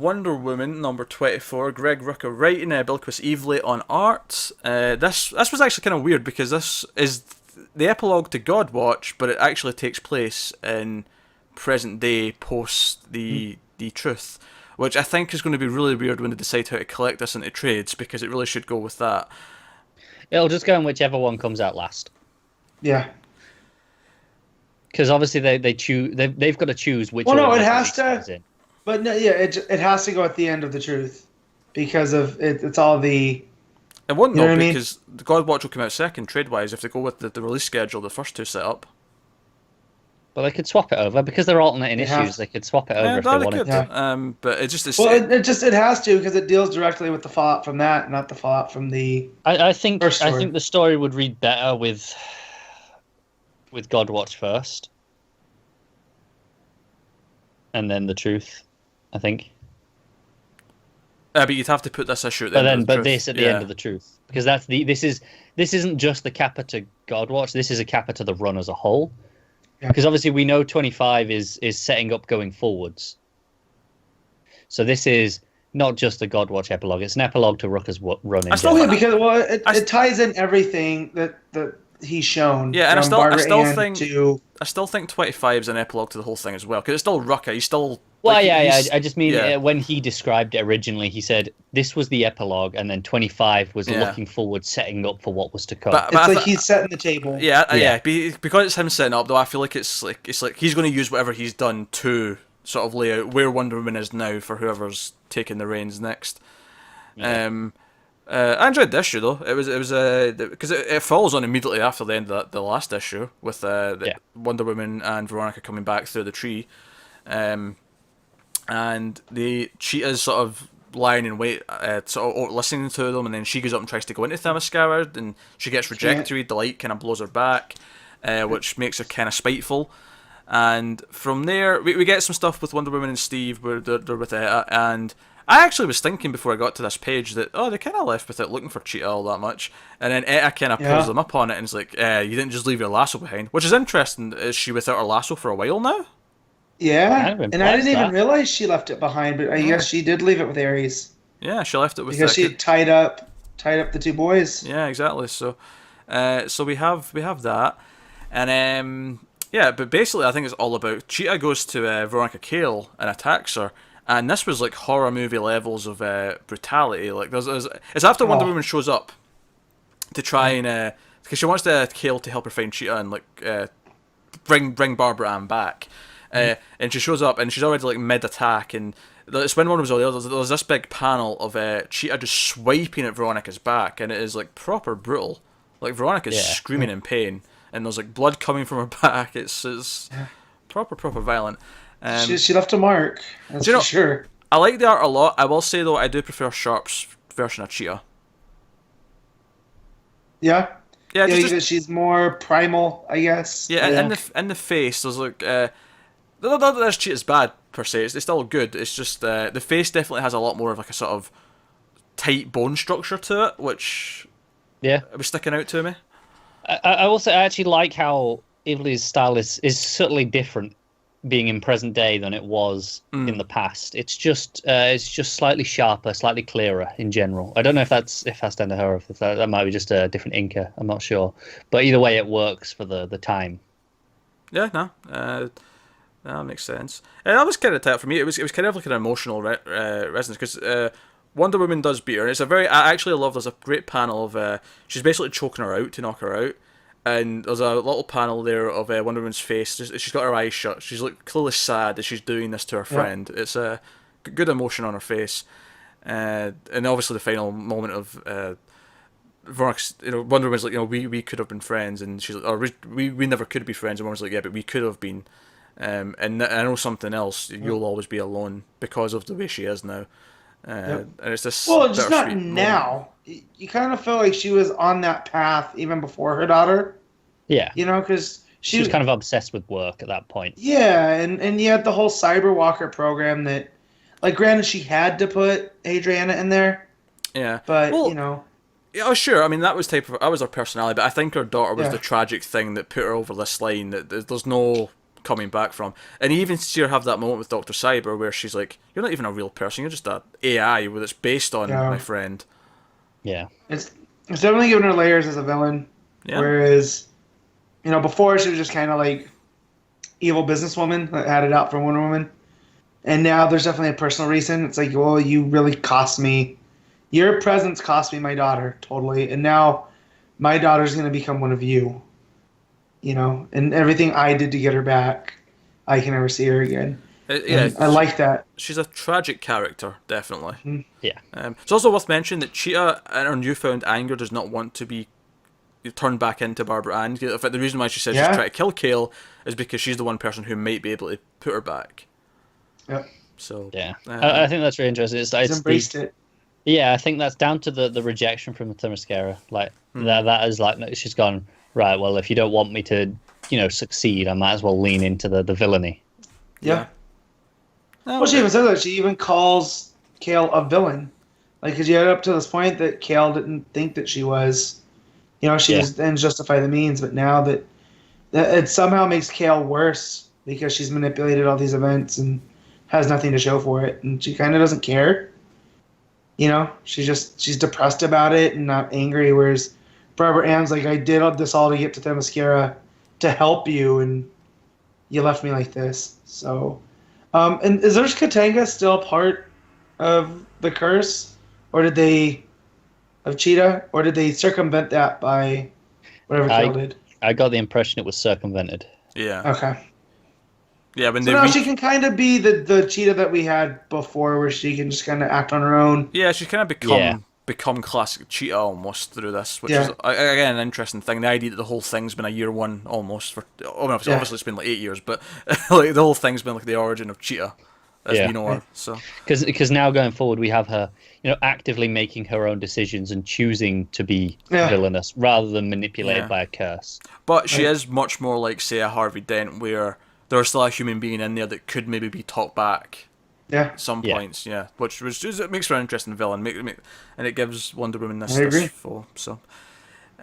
Wonder Woman number 24. Greg Rucka writing, Bilquis Evely on art. This was actually kind of weird because this is the epilogue to Godwatch, but it actually takes place in present day post the Truth, which I think is going to be really weird when they decide how to collect this into trades, because it really should go with that. It'll just go in whichever one comes out last. Yeah. Because obviously they've got to choose which. Well, no, order it has it comes to. in. But no, yeah, it has to go at the end of the Truth, because of it. It's all the. It won't You know though, what I mean? because the Godwatch will come out second trade wise if they go with the release schedule the first two set up. But they could swap it over because they're alternating issues. They could swap it over if they wanted could. to. But it just is. Well, it has to, because it deals directly with the fallout from that, not the fallout from the. I think first story. I think the story would read better with Godwatch first, and then the Truth. I think. But you'd have to put this issue at the end of the Truth. This at the end of the Truth, because this isn't just the kappa to Godwatch. This is a kappa to the run as a whole. Because obviously we know 25 is setting up going forwards. So this is not just a Godwatch epilogue; it's an epilogue to Rucka's run. Because it ties in everything that he's shown. Yeah, and I still think 25 is an epilogue to the whole thing as well, because it's still Rucka. He's still. Well, I just mean when he described it originally, he said this was the epilogue, and then 25 was looking forward, setting up for what was to come. But it's like he's setting the table. Yeah. Because it's him setting up, though. I feel like it's like he's going to use whatever he's done to sort of lay out where Wonder Woman is now for whoever's taking the reins next. Yeah. I enjoyed the issue though. It was because it follows on immediately after the end of the last issue with Wonder Woman and Veronica coming back through the tree. And the cheetah's sort of lying in wait, sort of listening to them, and then she goes up and tries to go into Themyscira, and she gets rejected. The light kind of blows her back, which makes her kind of spiteful. And from there, we get some stuff with Wonder Woman and Steve, where they're with Etta, and I actually was thinking before I got to this page that, they kind of left without looking for Cheetah all that much. And then Etta kind of pulls them up on it and is like, you didn't just leave your lasso behind. Which is interesting. Is she without her lasso for a while now? Yeah, and I didn't even realize she left it behind, but I guess she did leave it with Ares. Yeah, she left it with because she tied up the two boys. Yeah, exactly. So, we have that, and but basically, I think it's all about Cheetah goes to Veronica Cale and attacks her, and this was like horror movie levels of brutality. Like it's after Wonder Woman shows up to try and because she wants Cale to help her find Cheetah and like bring Barbara Ann back. And she shows up and she's already like mid-attack, and it's when one was all the others. There's this big panel of Cheetah just swiping at Veronica's back, and it is like proper brutal. Like Veronica's screaming in pain, and there's like blood coming from her back. It's proper violent. She left a mark. That's for sure. I like the art a lot. I will say though, I do prefer Sharp's version of Cheetah. Yeah. Yeah, because she's more primal, I guess. Yeah, in the face, there's like. Not that this Cheetah's bad per se. It's still good. It's just the face definitely has a lot more of like a sort of tight bone structure to it, which it was sticking out to me. I also actually like how Evely's style is subtly different, being in present day than it was in the past. It's just slightly sharper, slightly clearer in general. I don't know if that's down to her, or if that might be just a different inker. I'm not sure, but either way, it works for the time. Yeah, no. That makes sense. That was kind of tight for me. It was kind of like an emotional resonance, because Wonder Woman does beat her. And it's I actually love. There's a great panel of she's basically choking her out to knock her out, and there's a little panel there of Wonder Woman's face. She's got her eyes shut. She's like clearly sad that she's doing this to her friend. It's a good emotion on her face, and obviously the final moment of. Wonder Woman's like, we could have been friends, and she's like, we never could be friends. And Wonder Woman's like, yeah, but we could have been. And I know something else. You'll always be alone because of the way she is now. And it's this. Well, just not now. You kind of feel like she was on that path even before her daughter. Yeah. Because she was kind of obsessed with work at that point. Yeah, and you had the whole Cyberwalker program that, like, granted, she had to put Adriana in there. Yeah. But Yeah, sure. I mean, that was her personality, but I think her daughter was the tragic thing that put her over this line. That there's no coming back from. And you even see her have that moment with Dr. Cyber where she's like, "You're not even a real person. You're just a AI that's based on my friend." Yeah. It's definitely giving her layers as a villain. Yeah. Whereas, before she was just kind of like evil businesswoman that had it out for Wonder Woman. And now there's definitely a personal reason. It's like, well, you really cost me. Your presence cost me my daughter, totally. And now my daughter's going to become one of you. And everything I did to get her back, I can never see her again. I like that. She's a tragic character, definitely. Mm-hmm. Yeah. It's also worth mentioning that Cheetah, in her newfound anger, does not want to be turned back into Barbara Ann. In fact, the reason why she says she's trying to kill Kale is because she's the one person who might be able to put her back. Yep. So yeah, I think that's really interesting. She's embraced it. Yeah, I think that's down to the rejection from the Themyscira. Like that is like she's gone right. Well, if you don't want me to, succeed, I might as well lean into the villainy. Yeah. Well, she even says that. She even calls Kale a villain. Like, because you had up to this point that Kale didn't think that she was. She was then justify the means, but now that it somehow makes Kale worse because she's manipulated all these events and has nothing to show for it, and she kind of doesn't care. She's depressed about it and not angry. Whereas Barbara Ann's like, I did this all to get to Themyscira to help you, and you left me like this. So, and is Katanga still part of the curse, or did they of Cheetah, or did they circumvent that by whatever Kale did? I got the impression it was circumvented. Yeah. Okay. Yeah, when so now she can kind of be the Cheetah that we had before, where she can just kind of act on her own. Yeah, she's kind of become classic Cheetah almost through this, which is again an interesting thing. The idea that the whole thing's been a year one almost for. Obviously it's been like 8 years, but like the whole thing's been like the origin of Cheetah as we know her. So because now going forward we have her, actively making her own decisions and choosing to be villainous rather than manipulated by a curse. But she is much more like, say, a Harvey Dent, where there's still a human being in there that could maybe be talked back at some points, which it makes her an interesting villain, and it gives Wonder Woman this full. So,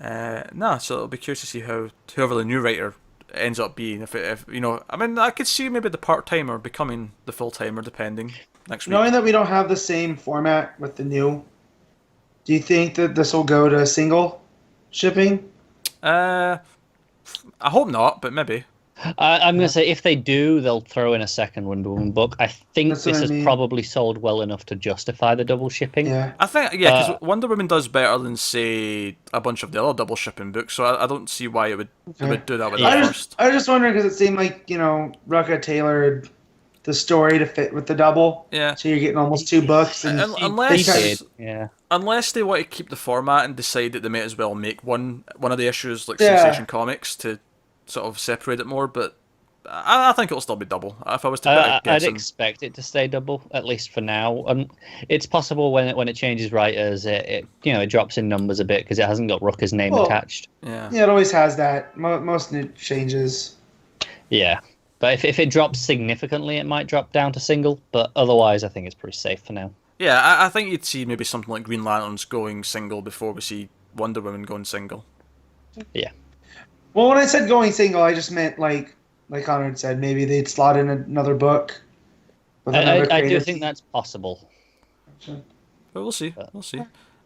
so it'll be curious to see how whoever the new writer ends up being. If I could see maybe the part-timer becoming the full-timer, depending next week. Knowing that we don't have the same format with the new, do you think that this will go to single shipping? I hope not, but maybe. I'm going to say if they do, they'll throw in a second Wonder Woman book. I think this has probably sold well enough to justify the double shipping. Yeah. I think, because Wonder Woman does better than, say, a bunch of the other double shipping books, so I don't see why it would do that with that first. I was just wondering, because it seemed like, Rucka tailored the story to fit with the double. Yeah. So you're getting almost 2 books. And unless they want to keep the format and decide that they may as well make one of the issues like Sensation Comics to sort of separate it more, but I think it'll still be double. If I was to I'd expect it to stay double, at least for now. It's possible when it changes writers, it drops in numbers a bit because it hasn't got Rucka's name attached. Yeah, it always has that. Most new changes. Yeah, but if it drops significantly, it might drop down to single. But otherwise, I think it's pretty safe for now. Yeah, I think you'd see maybe something like Green Lanterns going single before we see Wonder Woman going single. Yeah. Well, when I said going single, I just meant like Connor had said, maybe they'd slot in another book. I do think that's possible. But we'll see. We'll see.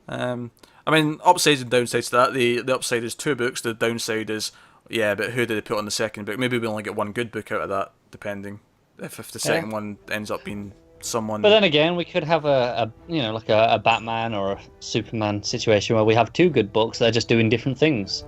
Upsides and downsides to that. The upside is 2 books. The downside is, but who did they put on the second book? Maybe we only get 1 good book out of that, depending if the second one ends up being someone. But then again, we could have a Batman or a Superman situation where we have 2 good books that are just doing different things.